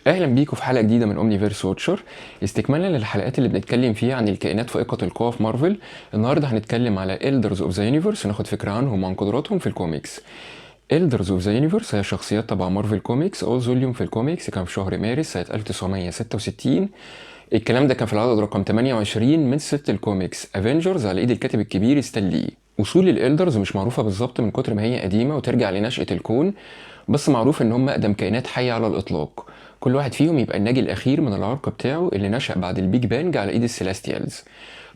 اهلا بيكم في حلقه جديده من اومنيفيرس واتشر، استكمالا للحلقات اللي بنتكلم فيها عن الكائنات فائقه القوى في مارفل. النهارده هنتكلم على إلدرز اوف ذا يونيفرس وناخد فكره عنهم وعن قدراتهم في الكوميكس. إلدرز اوف ذا يونيفرس هي شخصيات تبع مارفل كوميكس. اول فوليوم في الكوميكس كان في شهر مارس سنه 1966. الكلام ده كان في العدد رقم 28 من ست الكوميكس افنجرز على ايد الكاتب الكبير ستان لي. اصول الإلدرز مش معروفه بالظبط من كتر ما هي قديمه وترجع لنشأة الكون، بس معروف ان هم اقدم كائنات حيه على الاطلاق. كل واحد فيهم يبقى الناجي الاخير من العرق بتاعه اللي نشأ بعد البيج بانج على ايد السيلاستيالز.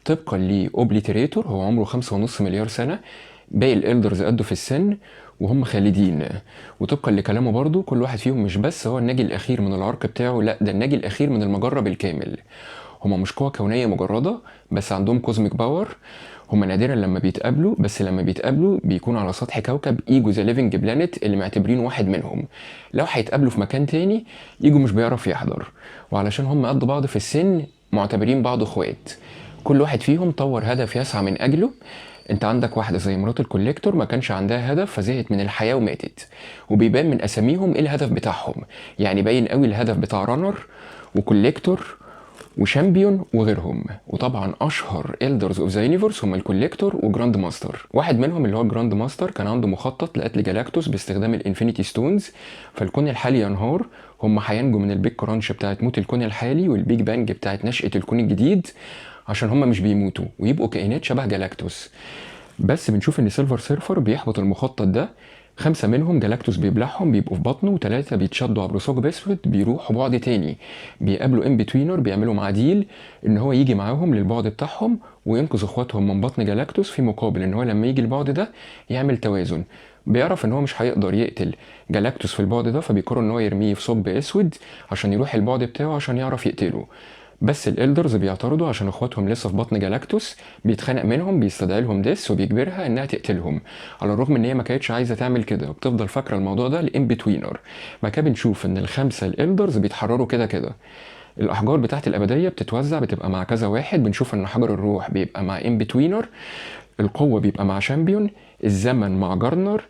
طبقا لأوبليتريتور هو عمره 5.5 مليار سنة. باقي الإلدرز قده في السن وهم خالدين. وطبقا لكلامه برضو كل واحد فيهم مش بس هو الناجي الأخير من العرق بتاعه، لأ ده الناجي الأخير من المجرة بالكامل. هما مش قوة كونية مجردة، بس عندهم كوزميك باور. هما نادرا لما بيتقابلوا، بس لما بيتقابلوا بيكونوا على سطح كوكب ايجو ذا ليفنج بلانيت اللي معتبرينه واحد منهم. لو هيتقابلوا في مكان تاني ايجو مش بيعرف يحضر، وعلشان هم قد بعض في السن معتبرين بعض اخوات. كل واحد فيهم طور هدف يسعى من اجله. انت عندك واحدة زي مرات الكوليكتور ما كانش عندها هدف فزهقت من الحياة وماتت، وبيبان من اساميهم ايه الهدف بتاعهم. يعني باين قوي الهدف بتاع رانر وكوليكتور وشامبيون وغيرهم. وطبعا اشهر إلدرز اوف ذا يونيفرس هم الكوليكتور وجراند ماستر. واحد منهم اللي هو الجراند ماستر كان عنده مخطط لقتل جالاكتوس باستخدام الانفينيتي ستونز، فالكون الحالي ينهار. هم هينجوا من البيج كرانش بتاعت موت الكون الحالي والبيج بانج بتاعت نشأة الكون الجديد، عشان هم مش بيموتوا ويبقوا كائنات شبه جالاكتوس. بس بنشوف ان سيلفر سيرفر بيحبط المخطط ده. 5 منهم جالاكتوس بيبلعهم بيبقوا في بطنه، و3 بيتشدوا عبر ثقب اسود بيروحوا بعد تاني. بيقابلوا ان بتوينر بيعملوا معاه ديل ان هو يجي معاهم للبعد بتاعهم وينقذ اخواتهم من بطن جالاكتوس، في مقابل ان هو لما يجي البعد ده يعمل توازن. بيعرف ان هو مش هيقدر يقتل جالاكتوس في البعد ده، فبيقرر ان هو يرميه في ثقب اسود عشان يروح البعد بتاعه عشان يعرف يقتله. بس الإلدرز بيعترضوا عشان اخواتهم لسه في بطن جالاكتوس. بيتخانق منهم بيستدعي لهم ديس وبيجبرها انها تقتلهم، على الرغم ان هي ما كانتش عايزه تعمل كده وبتفضل فاكره الموضوع ده لان بتوينر. بعد كده بنشوف ان الخمسه الإلدرز بيتحرروا كده كده. الاحجار بتاعت الابديه بتتوزع، بتبقى مع كذا واحد. بنشوف ان حجر الروح بيبقى مع ان بتوينر، القوه بيبقى مع شامبيون، الزمن مع جارنر،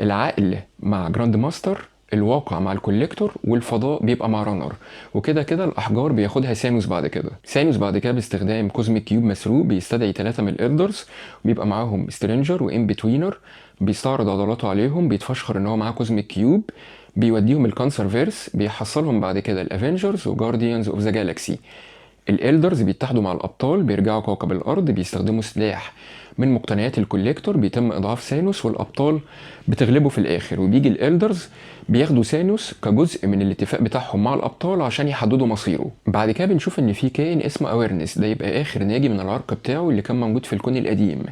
العقل مع جراند ماستر، الواقع مع الكوليكتور، والفضاء بيبقى مع رانر. وكده كده الاحجار بياخدها سانوس. بعد كده باستخدام كوزميك كيوب مسروق بيستدعي 3 من الإلدرز، وبيبقى معاهم سترينجر وان بتوينر. بيستعرض عضلاته عليهم، بيتفشخر ان هو معاه كوزميك كيوب، بيوديهم الكانسر فيرس. بيحصلهم بعد كده الافنجرز وجارديانز اوف ذا جالاكسي. الإلدرز بيتحدوا مع الأبطال، بيرجعوا كوكب الأرض، بيستخدموا سلاح من مقتنيات الكوليكتور، بيتم إضعاف سانوس والأبطال بتغلبه في الآخر. وبيجي الإلدرز بياخدوا سانوس كجزء من الاتفاق بتاعهم مع الأبطال عشان يحددوا مصيره. بعد كده بنشوف إن في كائن اسمه أويرنس، ده يبقى آخر ناجي من العرق بتاعه اللي كان موجود في الكون القديم.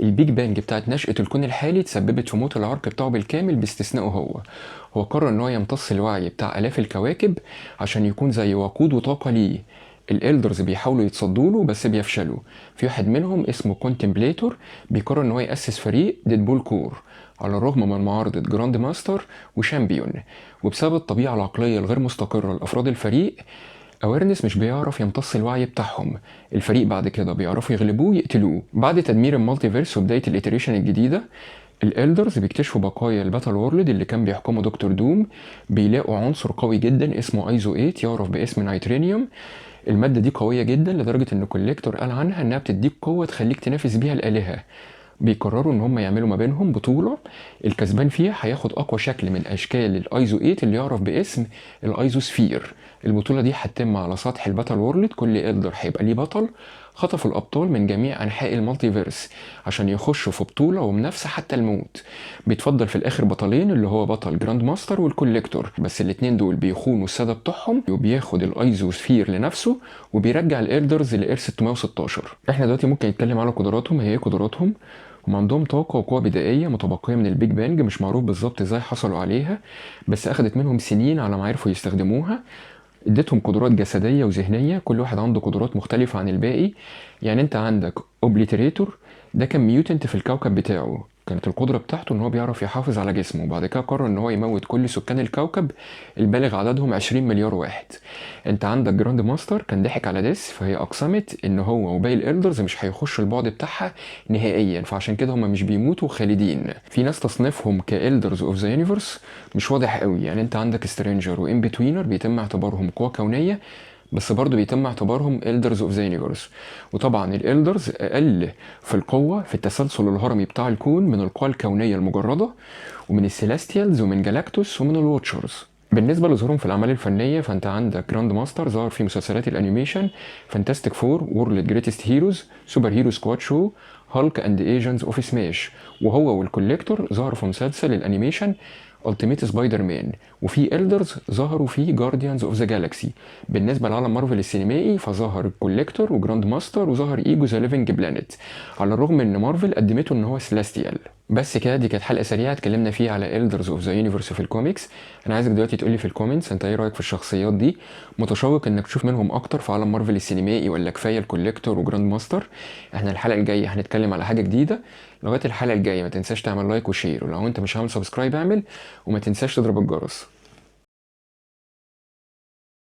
البيج بانج بتاعت نشأة الكون الحالي تسببت في موت العرق بتاعه بالكامل باستثنائه هو قرر ان هو يمتص الوعي بتاع آلاف الكواكب عشان يكون زي وقود وطاقة ليه. الإلدرز بيحاولوا يتصدوا له بس بيفشلوا. في واحد منهم اسمه كونتمبليتور بيقرر ان هو يأسس فريق ديدبول كور على الرغم من معارضة جراند ماستر وشامبيون. وبسبب الطبيعة العقلية الغير مستقرة لأفراد الفريق، أويرنس مش بيعرف يمتص الوعي بتاعهم. الفريق بعد كده بيعرفوا يغلبوه يقتلوه. بعد تدمير المالتيفيرس وبداية الإيتريشن الجديدة، الإلدرز بيكتشفوا بقايا الباتل وورلد اللي كان بيحكمه دكتور دوم. بيلاقوا عنصر قوي جدا اسمه ايزو 8 يعرف باسم نيترينيوم. المادة دي قوية جدا لدرجة ان كوليكتور قال عنها انها بتديك قوة تخليك تنافس بيها الآلهة. بيقرروا ان هم يعملوا ما بينهم بطولة، الكسبان فيها هياخد اقوى شكل من اشكال الايزو 8 اللي يعرف باسم الايزو سفير. البطولة دي هتتم على سطح الباتل وورلد. كل إلدر هيبقى ليه بطل. خطفوا الأبطال من جميع أنحاء المالتيفيرس عشان يخشوا في بطولة ومنافسة حتى الموت. بيتفضل في الآخر بطلين، اللي هو بطل جراند ماستر والكوليكتور، بس الاتنين دول بيخونوا السادة بتوعهم وبياخد الايزو سفير لنفسه وبيرجع الإلدرز لإير 616. احنا دلوقتي ممكن نتكلم على قدراتهم. هي قدراتهم؟ هم عندهم طاقة وقوة بدائية متبقية من البيج بانج، مش معروف بالظبط ازاي حصلوا عليها، بس أخدت منهم سنين على ما عرفوا يستخدموها. اديتهم قدرات جسدية وذهنية، كل واحد عنده قدرات مختلفة عن الباقي. يعني انت عندك اوبليتريتور، ده كان ميوتنت في الكوكب بتاعه، كانت القدرة بتاعته ان هو بيعرف يحافظ على جسمه، وبعد كده قرر ان هو يموت كل سكان الكوكب البالغ عددهم 20 مليار واحد. انت عندك جراند ماستر كان ضحك على ديس، فهي اقسمت ان هو وباقي الالدرز مش هيخشوا البعد بتاعها نهائيا، فعشان كده هم مش بيموتوا خالدين. في ناس تصنيفهم كالدرز اوف ذا يونيفرس مش واضح قوي، يعني انت عندك سترينجر وان بتوينر بيتم اعتبارهم قوة كونية، بس برضه بيتم اعتبارهم elders of the universe. وطبعا الالدرز اقل في القوة في التسلسل الهرمي بتاع الكون من القوى الكونية المجردة، ومن السيلاستيالز ومن جالاكتوس ومن الواتشرز. بالنسبة لظهورهم في الأعمال الفنية، فأنت عندك جراند ماستر ظهر في مسلسلات الأنيميشن فانتاستيك فور، وورلد جريتست هيروز، سوبر هيرو سكواد شو، هالك اند ايجنتس اوف سماش. وهو والكوليكتور ظهروا في مسلسل الأنيميشن التيميت سبايدر مان. وفي إلدرز ظهروا في جارديانز اوف ذا جالاكسي. بالنسبة لعالم مارفل السينمائي، فظهر الكوليكتور وجراند ماستر وظهر ايجو ذا ليفنج بلانيت، على الرغم ان مارفل قدمته ان هو سلاستيال. بس كده دي كانت حلقة سريعة اتكلمنا فيها على إلدرز اوف ذا يونيفرس في الكوميكس. انا عايزك دلوقتي تقولي في الكومنتس انت ايه رأيك في الشخصيات دي، متشوق انك تشوف منهم اكتر في عالم مارفل السينمائي، ولا كفاية الكوليكتور وجراند ماستر؟ احنا الحلقة الجاية هنتكلم على حاجة جديدة. لغاية الحلقة الجاية ما تنساش تعمل لايك وشير، ولو انت مش عامل سبسكرايب اعمل، وما تنساش تضرب الجرس.